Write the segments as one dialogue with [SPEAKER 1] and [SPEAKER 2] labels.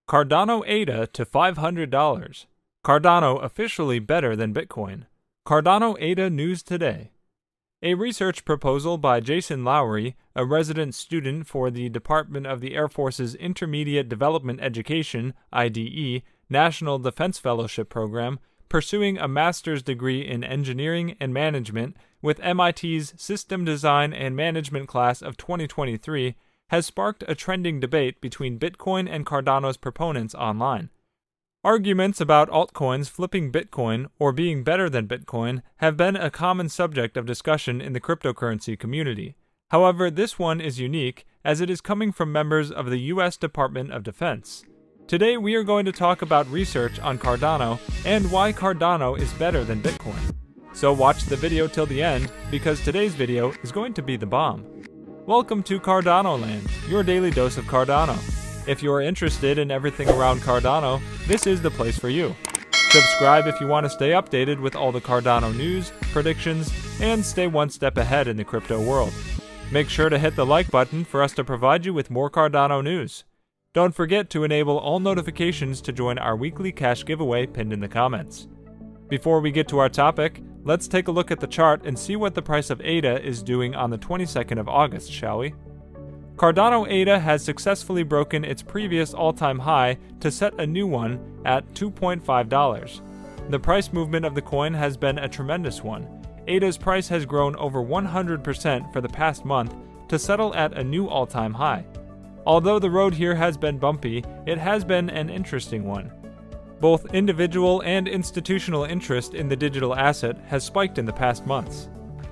[SPEAKER 1] Cardano ADA to $500. Cardano officially better than Bitcoin. Cardano ADA news today. A research proposal by Jason Lowry, a resident student for the Department of the Air Force's Intermediate Development Education (IDE) National Defense Fellowship Program, pursuing a master's degree in engineering and management with MIT's System Design and Management class of 2023, has sparked a trending debate between Bitcoin and Cardano's proponents online. Arguments about altcoins flipping Bitcoin or being better than Bitcoin have been a common subject of discussion in the cryptocurrency community. However, this one is unique as it is coming from members of the U.S. Department of Defense. Today we are going to talk about research on Cardano and why Cardano is better than Bitcoin. So watch the video till the end because today's video is going to be the bomb. Welcome to Cardano Land, your daily dose of Cardano. If you are interested in everything around Cardano, this is the place for you. Subscribe if you want to stay updated with all the Cardano news, predictions, and stay one step ahead in the crypto world. Make sure to hit the like button for us to provide you with more Cardano news. Don't forget to enable all notifications to join our weekly cash giveaway pinned in the comments. Before we get to our topic, let's take a look at the chart and see what the price of ADA is doing on the 22nd of August, shall we? Cardano ADA has successfully broken its previous all-time high to set a new one at $2.5. The price movement of the coin has been a tremendous one. ADA's price has grown over 100% for the past month to settle at a new all-time high. Although the road here has been bumpy, it has been an interesting one. Both individual and institutional interest in the digital asset has spiked in the past months.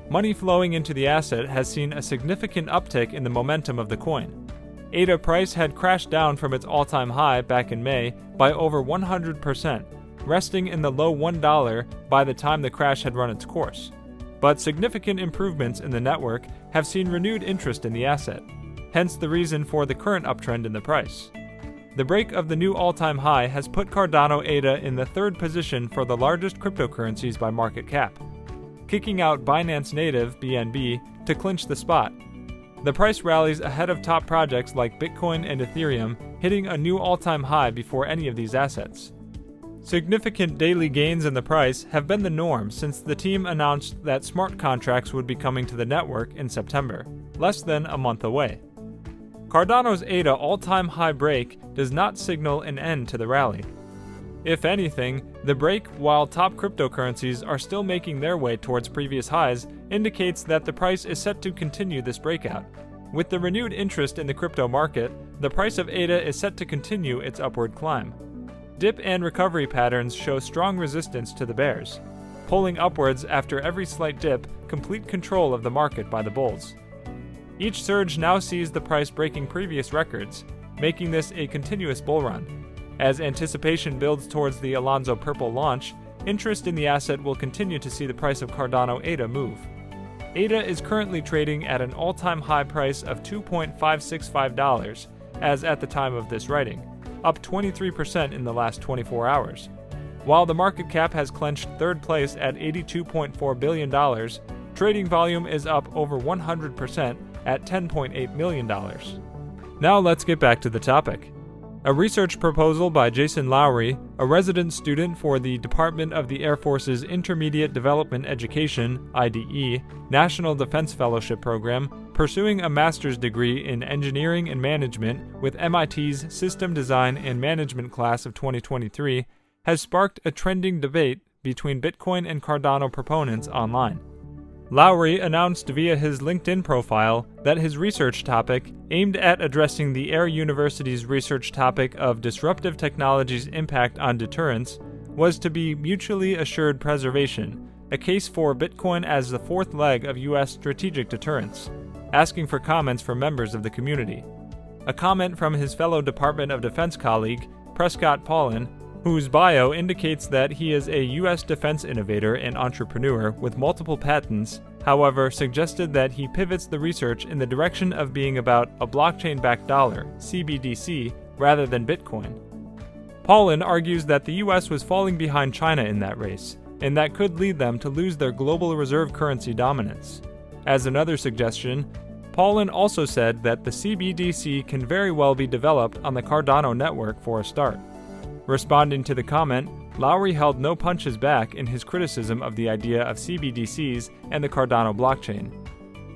[SPEAKER 1] Money flowing into the asset has seen a significant uptick in the momentum of the coin. ADA price had crashed down from its all-time high back in May by over 100%, resting in the low $1 by the time the crash had run its course. But significant improvements in the network have seen renewed interest in the asset, hence the reason for the current uptrend in the price. The break of the new all-time high has put Cardano ADA in the third position for the largest cryptocurrencies by market cap, kicking out Binance native BNB to clinch the spot. The price rallies ahead of top projects like Bitcoin and Ethereum, hitting a new all-time high before any of these assets. Significant daily gains in the price have been the norm since the team announced that smart contracts would be coming to the network in September, less than a month away. Cardano's ADA all-time high break does not signal an end to the rally. If anything, the break, while top cryptocurrencies are still making their way towards previous highs, indicates that the price is set to continue this breakout. With the renewed interest in the crypto market, the price of ADA is set to continue its upward climb. Dip and recovery patterns show strong resistance to the bears. Pulling upwards after every slight dip, complete control of the market by the bulls. Each surge now sees the price breaking previous records, making this a continuous bull run. As anticipation builds towards the Alonzo Purple launch, interest in the asset will continue to see the price of Cardano ADA move. ADA is currently trading at an all-time high price of $2.565 as at the time of this writing, up 23% in the last 24 hours. While the market cap has clenched third place at $82.4 billion, trading volume is up over 100% at $10.8 million. Now let's get back to the topic. A research proposal by Jason Lowry, a resident student for the Department of the Air Force's Intermediate Development Education (IDE) National Defense Fellowship Program, pursuing a master's degree in engineering and management with MIT's System Design and Management class of 2023, has sparked a trending debate between Bitcoin and Cardano proponents online. Lowry announced via his LinkedIn profile that his research topic, aimed at addressing the Air University's research topic of disruptive technology's impact on deterrence, was to be mutually assured preservation, a case for Bitcoin as the fourth leg of U.S. strategic deterrence, asking for comments from members of the community. A comment from his fellow Department of Defense colleague, Prescott Paulin, whose bio indicates that he is a U.S. defense innovator and entrepreneur with multiple patents, however, suggested that he pivots the research in the direction of being about a blockchain-backed dollar, CBDC, rather than Bitcoin. Paulin argues that the U.S. was falling behind China in that race, and that could lead them to lose their global reserve currency dominance. As another suggestion, Paulin also said that the CBDC can very well be developed on the Cardano network for a start. Responding to the comment, Lowry held no punches back in his criticism of the idea of CBDCs and the Cardano blockchain.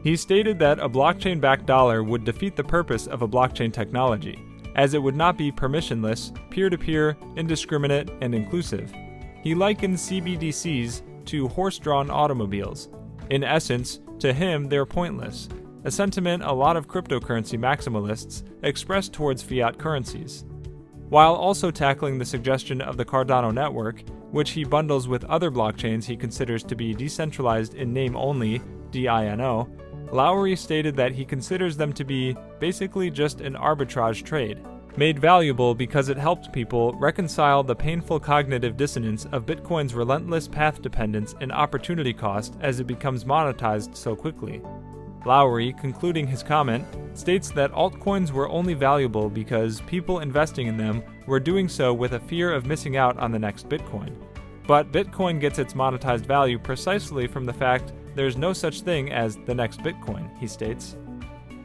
[SPEAKER 1] He stated that a blockchain-backed dollar would defeat the purpose of a blockchain technology, as it would not be permissionless, peer-to-peer, indiscriminate, and inclusive. He likened CBDCs to horse-drawn automobiles. In essence, to him, they're pointless, a sentiment a lot of cryptocurrency maximalists express towards fiat currencies. While also tackling the suggestion of the Cardano network, which he bundles with other blockchains he considers to be decentralized in name only, DINO, Lowry stated that he considers them to be basically just an arbitrage trade, made valuable because it helped people reconcile the painful cognitive dissonance of Bitcoin's relentless path dependence and opportunity cost as it becomes monetized so quickly. Lowry, concluding his comment, states that altcoins were only valuable because people investing in them were doing so with a fear of missing out on the next Bitcoin. But Bitcoin gets its monetized value precisely from the fact there's no such thing as the next Bitcoin, he states.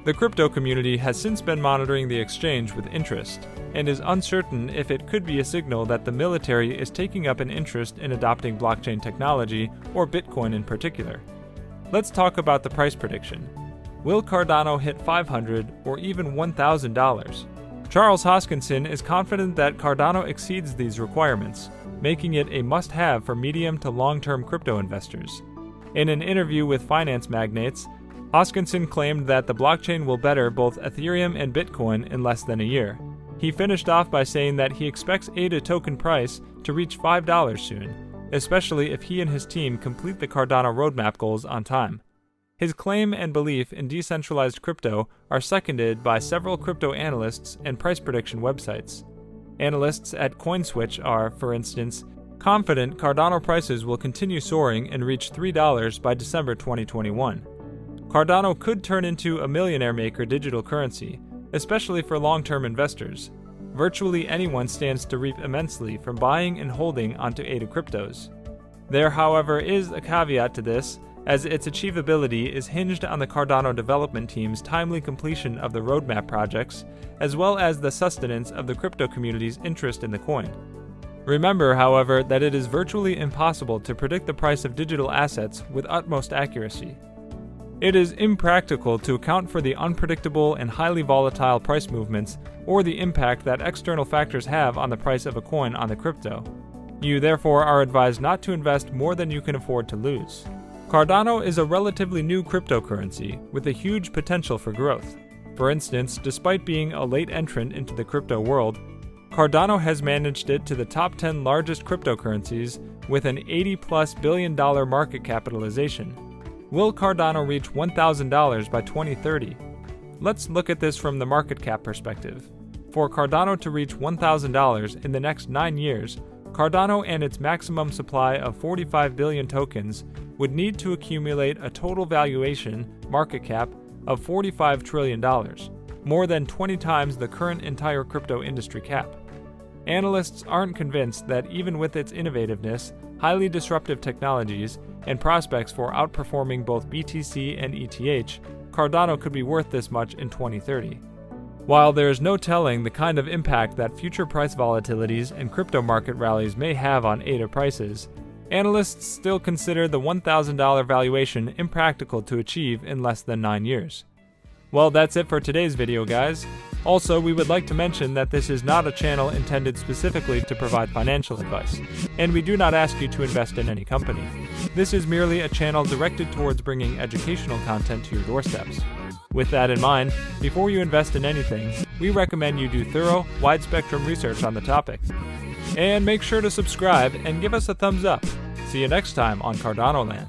[SPEAKER 1] The crypto community has since been monitoring the exchange with interest, and is uncertain if it could be a signal that the military is taking up an interest in adopting blockchain technology, or Bitcoin in particular. Let's talk about the price prediction. Will Cardano hit $500 or even $1,000? Charles Hoskinson is confident that Cardano exceeds these requirements, making it a must-have for medium to long-term crypto investors. In an interview with finance magnates, Hoskinson claimed that the blockchain will better both Ethereum and Bitcoin in less than a year. He finished off by saying that he expects ADA token price to reach $5 soon, especially if he and his team complete the Cardano roadmap goals on time. His claim and belief in decentralized crypto are seconded by several crypto analysts and price prediction websites. Analysts at CoinSwitch are, for instance, confident Cardano prices will continue soaring and reach $3 by December 2021. Cardano could turn into a millionaire-maker digital currency, especially for long-term investors. Virtually anyone stands to reap immensely from buying and holding onto ADA cryptos. There, however, is a caveat to this, as its achievability is hinged on the Cardano development team's timely completion of the roadmap projects, as well as the sustenance of the crypto community's interest in the coin. Remember, however, that it is virtually impossible to predict the price of digital assets with utmost accuracy. It is impractical to account for the unpredictable and highly volatile price movements or the impact that external factors have on the price of a coin on the crypto. You therefore are advised not to invest more than you can afford to lose. Cardano is a relatively new cryptocurrency with a huge potential for growth. For instance, despite being a late entrant into the crypto world, Cardano has managed it to the top 10 largest cryptocurrencies with an $80+ billion market capitalization. Will Cardano reach $1,000 by 2030? Let's look at this from the market cap perspective. For Cardano to reach $1,000 in the next 9 years, Cardano and its maximum supply of 45 billion tokens would need to accumulate a total valuation, market cap, of $45 trillion, more than 20 times the current entire crypto industry cap. Analysts aren't convinced that even with its innovativeness, highly disruptive technologies, and prospects for outperforming both BTC and ETH, Cardano could be worth this much in 2030. While there is no telling the kind of impact that future price volatilities and crypto market rallies may have on ADA prices, analysts still consider the $1,000 valuation impractical to achieve in less than 9 years. Well, that's it for today's video, guys. Also, we would like to mention that this is not a channel intended specifically to provide financial advice, and we do not ask you to invest in any company. This is merely a channel directed towards bringing educational content to your doorsteps. With that in mind, before you invest in anything, we recommend you do thorough, wide-spectrum research on the topic. And make sure to subscribe and give us a thumbs up. See you next time on Cardano Land.